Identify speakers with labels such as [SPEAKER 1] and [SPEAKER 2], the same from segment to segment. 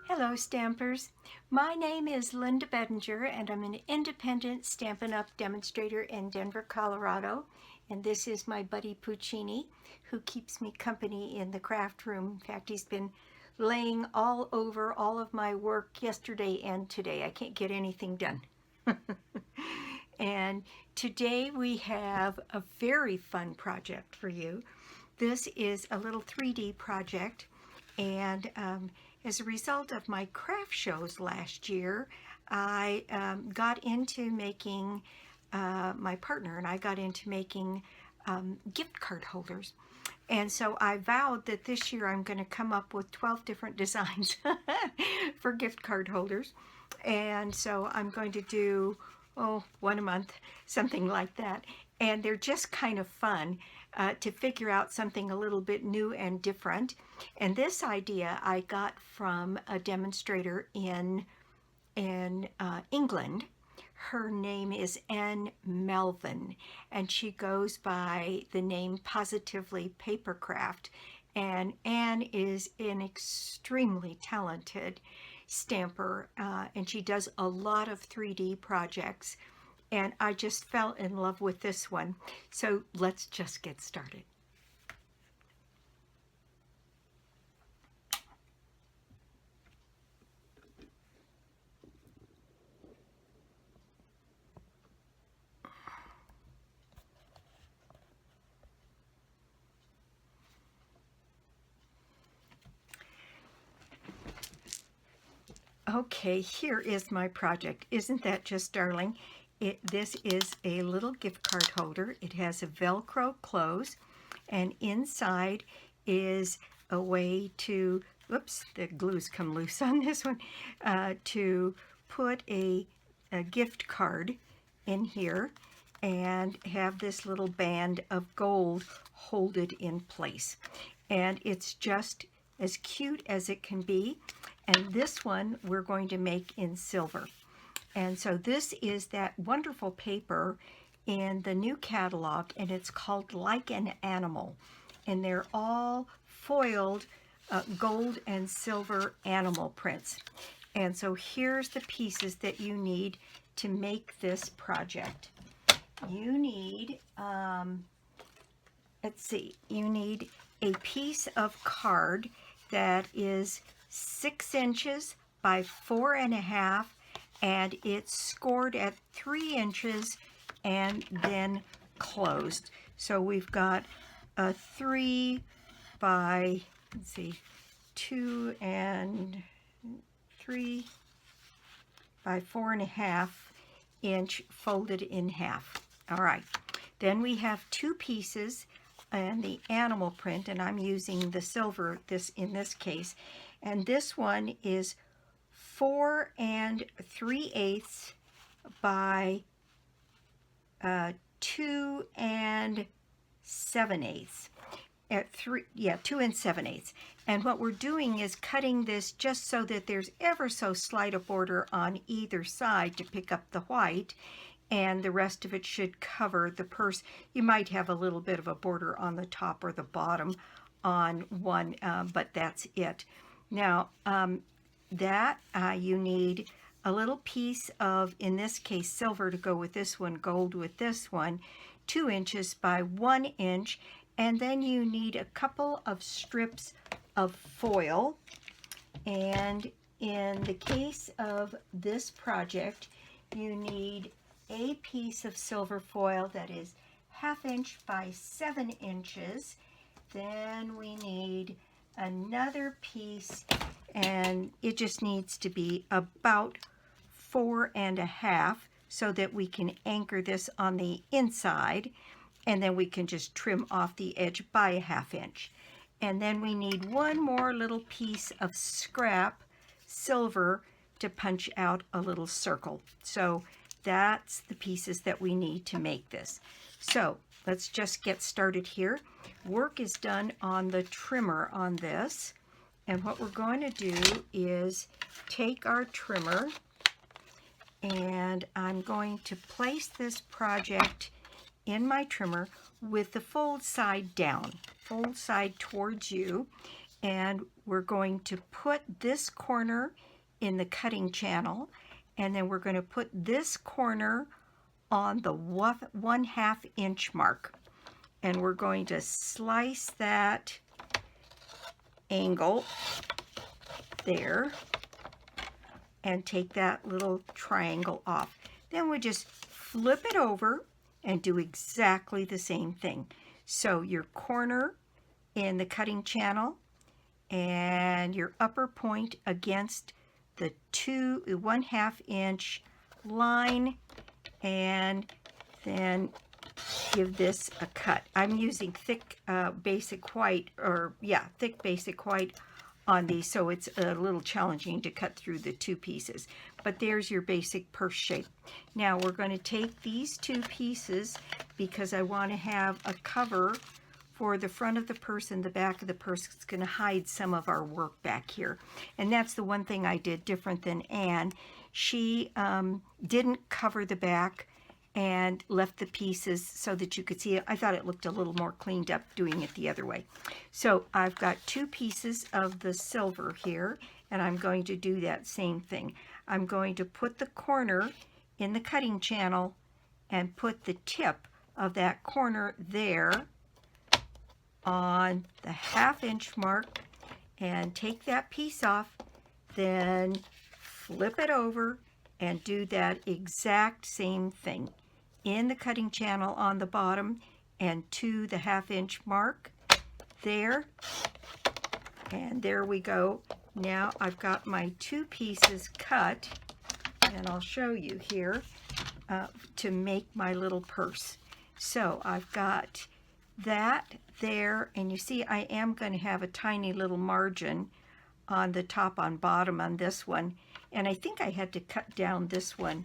[SPEAKER 1] Hello Stampers, my name is Linda Bedinger and I'm an independent Stampin' Up! Demonstrator in Denver, Colorado, and this is my buddy Puccini who keeps me company in the craft room. In fact, he's been laying all over all of my work yesterday and today. I can't get anything done. And today we have a very fun project for you. This is a little 3D project, and as a result of my craft shows last year, I got into making, my partner and I got into making gift card holders. And so I vowed that this year I'm going to come up with 12 different designs for gift card holders. And so I'm going to do, one a month, something like that. And they're just kind of fun to figure out something a little bit new and different. And this idea I got from a demonstrator in England. Her name is Anne Melvin, and she goes by the name Positively Papercraft. And Anne is an extremely talented stamper, and she does a lot of 3D projects. And I just fell in love with this one. So let's just get started. Okay, here is my project. Isn't that just darling? This is a little gift card holder. It has a Velcro close, and inside is a way to, oops, the glue's come loose on this one, to put a gift card in here and have this little band of gold hold it in place. And it's just as cute as it can be. And this one we're going to make in silver. And so this is that wonderful paper in the new catalog, and it's called Like an Animal. And they're all foiled gold and silver animal prints. And so here's the pieces that you need to make this project. You need, you need a piece of card that is 6 inches by 4.5, and it's scored at 3 inches and then closed. So we've got a 3 by, 2 and 3 by 4.5 inch folded in half. All right, then we have 2 pieces and the animal print, and I'm using the silver in this case, and this one is 4 3/8 by 2 7/8 at 2 7/8. And what we're doing is cutting this just so that there's ever so slight a border on either side to pick up the white, and the rest of it should cover the purse. You might have a little bit of a border on the top or the bottom on one, but that's it. Now, you need a little piece of, in this case, silver to go with this one, gold with this one, 2 inches by 1 inch, and then you need a couple of strips of foil. And in the case of this project, you need a piece of silver foil that is 1/2 inch by 7 inches. Then we need another piece, and it just needs to be about 4.5 so that we can anchor this on the inside, and then we can just trim off the edge by a 1/2 inch. And then we need one more little piece of scrap silver to punch out a little circle. So that's the pieces that we need to make this. So let's just get started here. Work is done on the trimmer on this. And what we're going to do is take our trimmer, and I'm going to place this project in my trimmer. with the fold side down, fold side towards you, and we're going to put this corner in the cutting channel, and then we're going to put this corner on the 1/2 inch mark, and we're going to slice that angle there and take that little triangle off. Then we just flip it over and do exactly the same thing. So your corner in the cutting channel and your upper point against the 1/2 inch line, and then give this a cut. I'm using thick basic white, thick basic white on these, so it's a little challenging to cut through the two pieces. But there's your basic purse shape. Now we're going to take these two pieces, because I want to have a cover for the front of the purse and the back of the purse. It's going to hide some of our work back here. And that's the one thing I did different than Anne. She didn't cover the back and left the pieces so that you could see it. I thought it looked a little more cleaned up doing it the other way. So I've got two pieces of the silver here, and I'm going to do that same thing. I'm going to put the corner in the cutting channel and put the tip of that corner there on the 1/2 inch mark, and take that piece off, then flip it over and do that exact same thing in the cutting channel on the bottom and to the 1/2 inch mark there. And there we go. Now I've got my two pieces cut, and I'll show you here to make my little purse. So I've got that there, and you see I am going to have a tiny little margin on the top on bottom on this one, and I think I had to cut down this one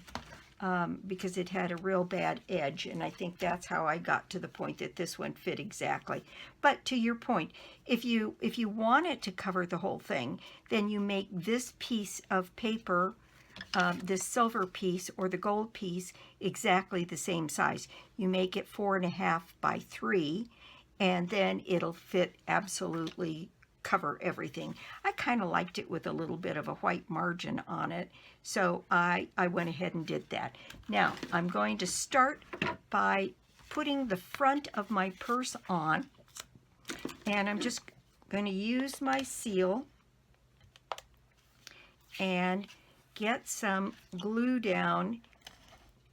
[SPEAKER 1] because it had a real bad edge, and I think that's how I got to the point that this one fit exactly. But to your point, if you want it to cover the whole thing, then you make this piece of paper, this silver piece or the gold piece, exactly the same size. You make it 4.5 by 3, and then it'll fit absolutely, cover everything. I kind of liked it with a little bit of a white margin on it, so I went ahead and did that. Now I'm going to start by putting the front of my purse on, and I'm just going to use my seal and get some glue down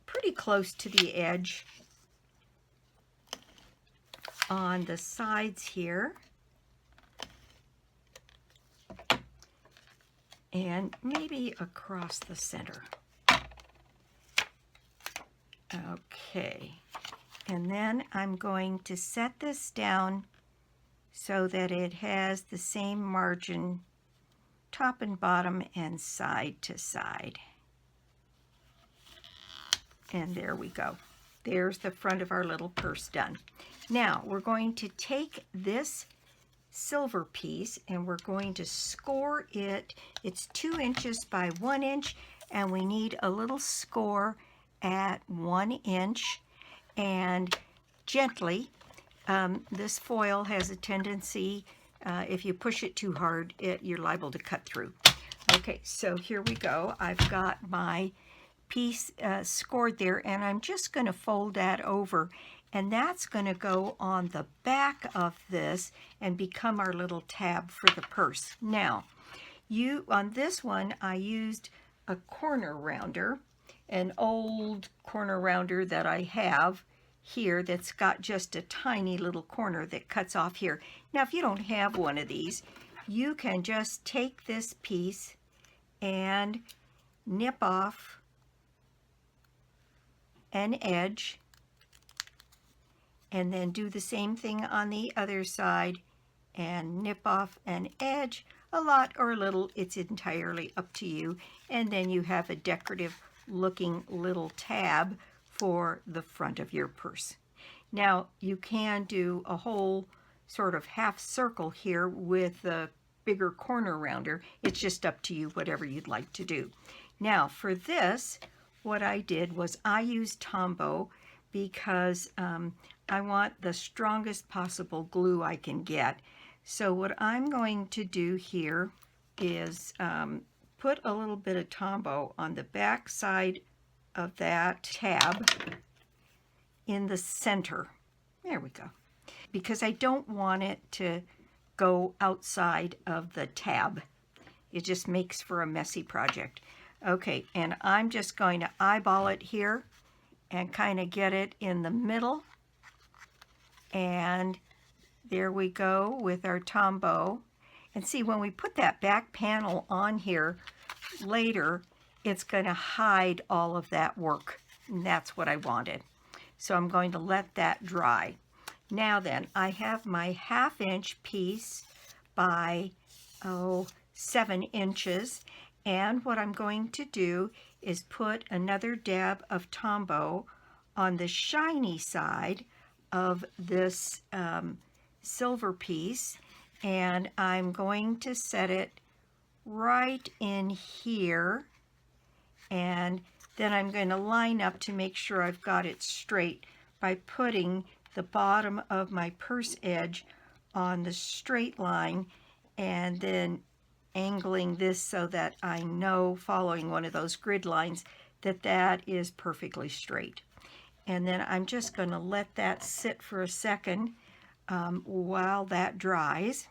[SPEAKER 1] pretty close to the edge on the sides here, and maybe across the center. Okay, and then I'm going to set this down so that it has the same margin top and bottom and side to side. And there we go. There's the front of our little purse done. Now we're going to take this silver piece and we're going to score it. It's 2 inches by 1 inch, and we need a little score at 1 inch, and gently. This foil has a tendency, if you push it too hard, you're liable to cut through. Okay, so here we go. I've got my piece scored there, and I'm just going to fold that over, and that's going to go on the back of this and become our little tab for the purse. Now, on this one, I used a corner rounder, an old corner rounder that I have here that's got just a tiny little corner that cuts off here. Now, if you don't have one of these, you can just take this piece and nip off an edge, and then do the same thing on the other side and nip off an edge, a lot or a little, it's entirely up to you. And then you have a decorative looking little tab for the front of your purse. Now you can do a whole sort of half circle here with a bigger corner rounder. It's just up to you, whatever you'd like to do. Now for this, what I did was I used Tombow because I want the strongest possible glue I can get. So what I'm going to do here is put a little bit of Tombow on the back side of that tab in the center. There we go. Because I don't want it to go outside of the tab. It just makes for a messy project. Okay, and I'm just going to eyeball it here and kind of get it in the middle. And there we go with our Tombow. And see, when we put that back panel on here later, it's going to hide all of that work. And that's what I wanted. So I'm going to let that dry. Now then, I have my 1/2 inch piece by 7 inches. And what I'm going to do is put another dab of Tombow on the shiny side of this silver piece. And I'm going to set it right in here. And then I'm going to line up to make sure I've got it straight by putting the bottom of my purse edge on the straight line and then angling this so that I know, following one of those grid lines, that that is perfectly straight. And then I'm just going to let that sit for a second while that dries.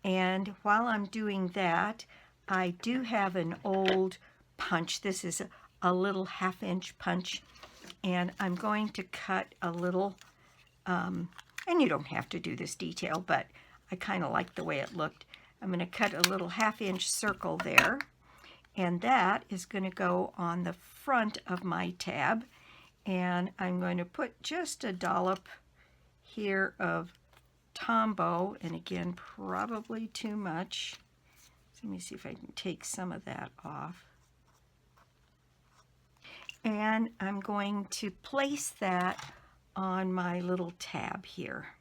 [SPEAKER 1] And while I'm doing that, I do have an old punch. This is a little 1/2 inch punch, and I'm going to cut a little, and you don't have to do this detail, but I kind of like the way it looked. I'm going to cut a little 1/2 inch circle there, and that is going to go on the front of my tab. And I'm going to put just a dollop here of Tombow, and again, probably too much. So let me see if I can take some of that off. And I'm going to place that on my little tab here.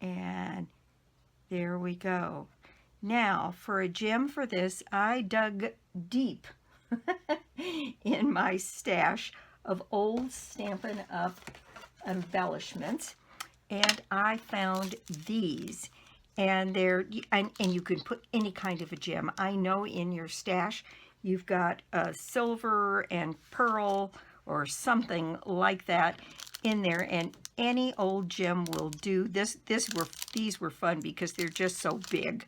[SPEAKER 1] And there we go. Now, for a gem for this, I dug deep in my stash of old Stampin' Up! Embellishments, and I found these. And they're, and you can put any kind of a gem. I know in your stash you've got a silver and pearl or something like that in there, and any old gem will do. These were fun because they're just so big.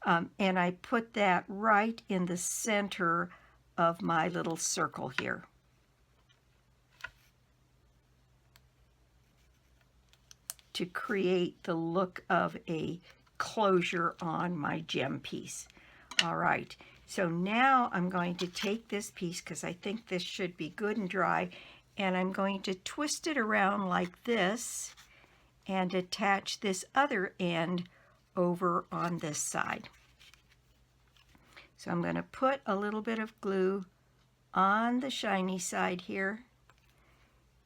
[SPEAKER 1] And I put that right in the center of my little circle here. To create the look of a closure on my gem piece. All right, so now I'm going to take this piece, because I think this should be good and dry, and I'm going to twist it around like this and attach this other end over on this side. So I'm going to put a little bit of glue on the shiny side here,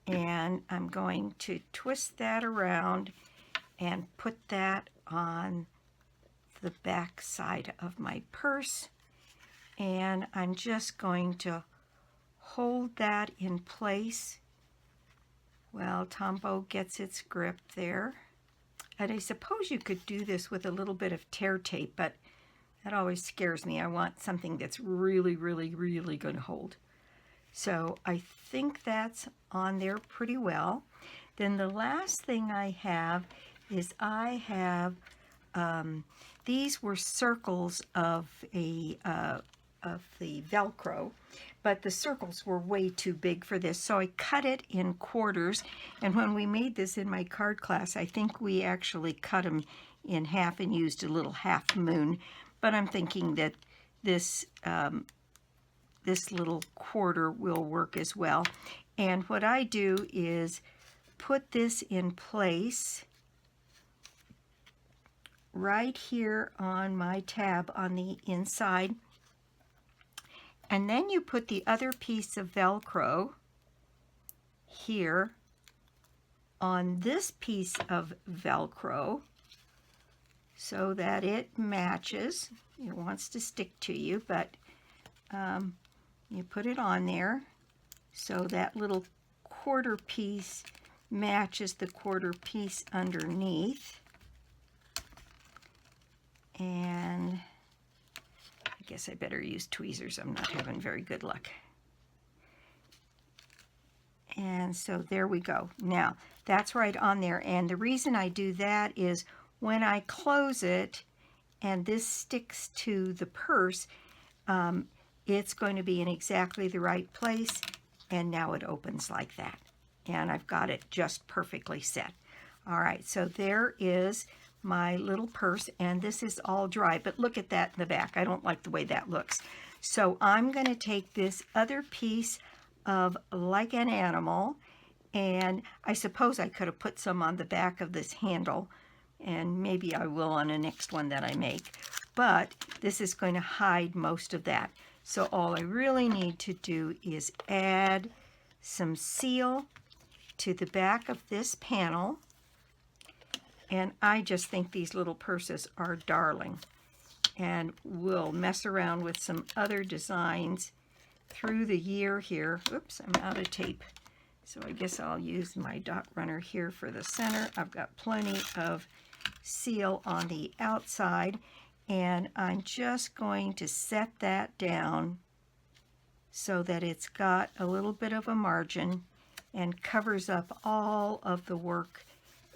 [SPEAKER 1] and I'm going to twist that around and put that on the back side of my purse. And I'm just going to hold that in place while Tombow gets its grip there. And I suppose you could do this with a little bit of tear tape, but that always scares me. I want something that's really, really, really going to hold. So I think that's on there pretty well. Then the last thing I have is I have, these were circles of the Velcro, but the circles were way too big for this. So I cut it in quarters. And when we made this in my card class, I think we actually cut them in half and used a little half moon. But I'm thinking that this this little quarter will work as well. And what I do is put this in place right here on my tab on the inside. And then you put the other piece of Velcro here on this piece of Velcro so that it matches. It wants to stick to you, but you put it on there so that little quarter piece matches the quarter piece underneath. And I guess I better use tweezers. I'm not having very good luck. And so there we go. Now, that's right on there. And the reason I do that is when I close it and this sticks to the purse, it's going to be in exactly the right place. And now it opens like that. And I've got it just perfectly set. All right, so there is my little purse, and this is all dry. But look at that in the back. I don't like the way that looks. So I'm going to take this other piece of Like an Animal, and I suppose I could have put some on the back of this handle, and maybe I will on the next one that I make, but this is going to hide most of that. So all I really need to do is add some seal to the back of this panel, and I just think these little purses are darling, and we'll mess around with some other designs through the year here. Oops, I'm out of tape. So I guess I'll use my dot runner here for the center. I've got plenty of seal on the outside, and I'm just going to set that down so that it's got a little bit of a margin and covers up all of the work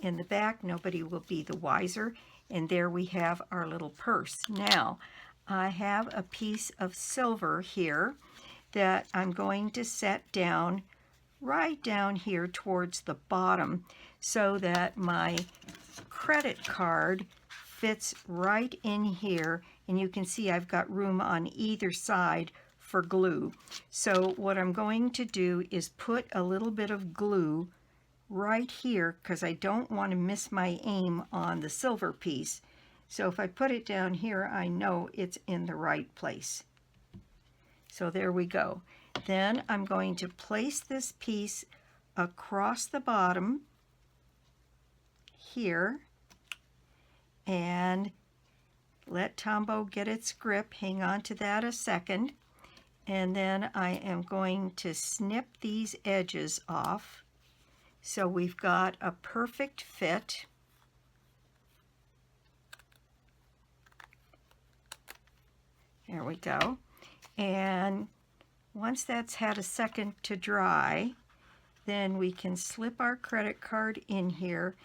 [SPEAKER 1] in the back. Nobody will be the wiser. And there we have our little purse. Now, I have a piece of silver here that I'm going to set down right down here towards the bottom so that my credit card fits right in here, and you can see I've got room on either side for glue. So what I'm going to do is put a little bit of glue right here because I don't want to miss my aim on the silver piece. So if I put it down here, I know it's in the right place. So there we go. Then I'm going to place this piece across the bottom here and let Tombow get its grip. Hang on to that a second. And then I am going to snip these edges off so we've got a perfect fit. There we go. And once that's had a second to dry, then we can slip our credit card in here,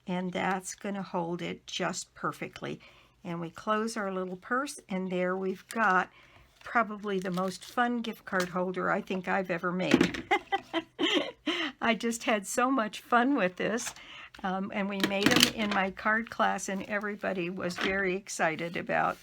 [SPEAKER 1] and that's going to hold it just perfectly. And we close our little purse, and there we've got probably the most fun gift card holder I think I've ever made. I just had so much fun with this, and we made them in my card class, and everybody was very excited about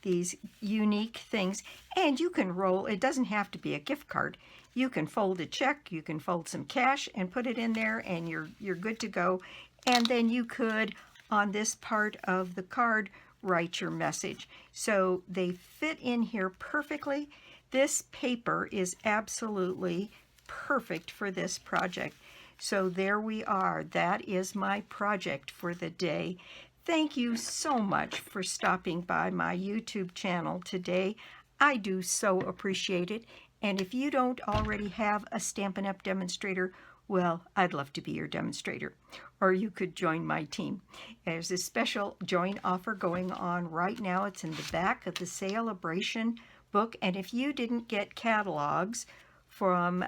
[SPEAKER 1] these unique things. And you can roll, it doesn't have to be a gift card. You can fold a check, you can fold some cash and put it in there, and you're good to go. And then you could, on this part of the card, write your message. So they fit in here perfectly. This paper is absolutely perfect for this project. So there we are. That is my project for the day. Thank you so much for stopping by my YouTube channel today. I do so appreciate it. And if you don't already have a Stampin' Up! Demonstrator, well, I'd love to be your demonstrator. Or you could join my team. There's a special join offer going on right now. It's in the back of the Sale-a-bration book. And if you didn't get catalogs from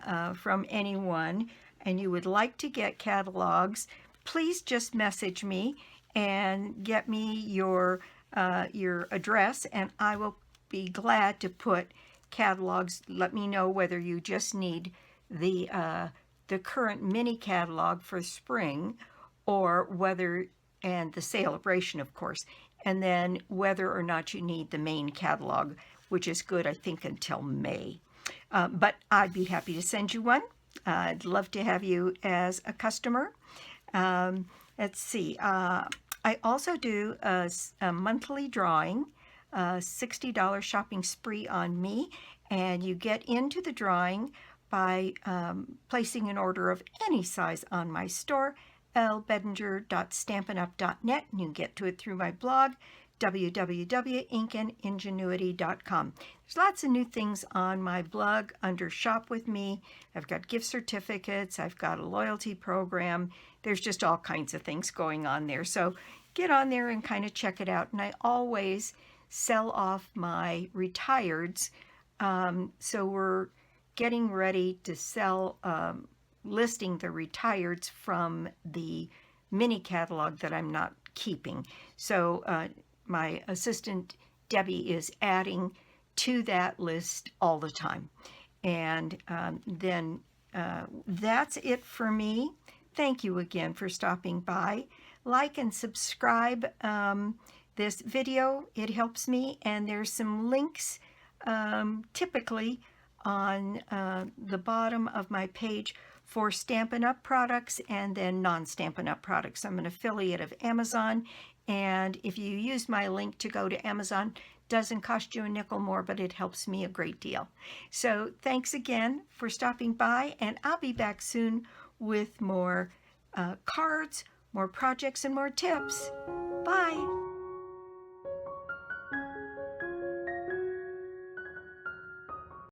[SPEAKER 1] anyone and you would like to get catalogs, please just message me and get me your address, and I will be glad to put catalogs. Let me know whether you just need the current mini catalog for spring, or whether, and the Sale-a-bration, of course, and then whether or not you need the main catalog, which is good, I think, until May. But I'd be happy to send you one. I'd love to have you as a customer. Let's see. I also do a monthly drawing, a $60 shopping spree on me, and you get into the drawing by placing an order of any size on my store, lbettinger.stampinup.net, and you can get to it through my blog, www.inkandingenuity.com. There's lots of new things on my blog under Shop With Me. I've got gift certificates. I've got a loyalty program. There's just all kinds of things going on there. So get on there and kind of check it out. And I always sell off my retireds. So we're getting ready to sell, listing the retireds from the mini catalog that I'm not keeping. So my assistant Debbie is adding to that list all the time. And then that's it for me. Thank you again for stopping by. Like and subscribe this video. It helps me. And there's some links typically on the bottom of my page for Stampin' Up! Products and then non-Stampin' Up! Products. I'm an affiliate of Amazon, and if you use my link to go to Amazon, doesn't cost you a nickel more, but it helps me a great deal. So thanks again for stopping by, and I'll be back soon with more cards, more projects, and more tips. Bye!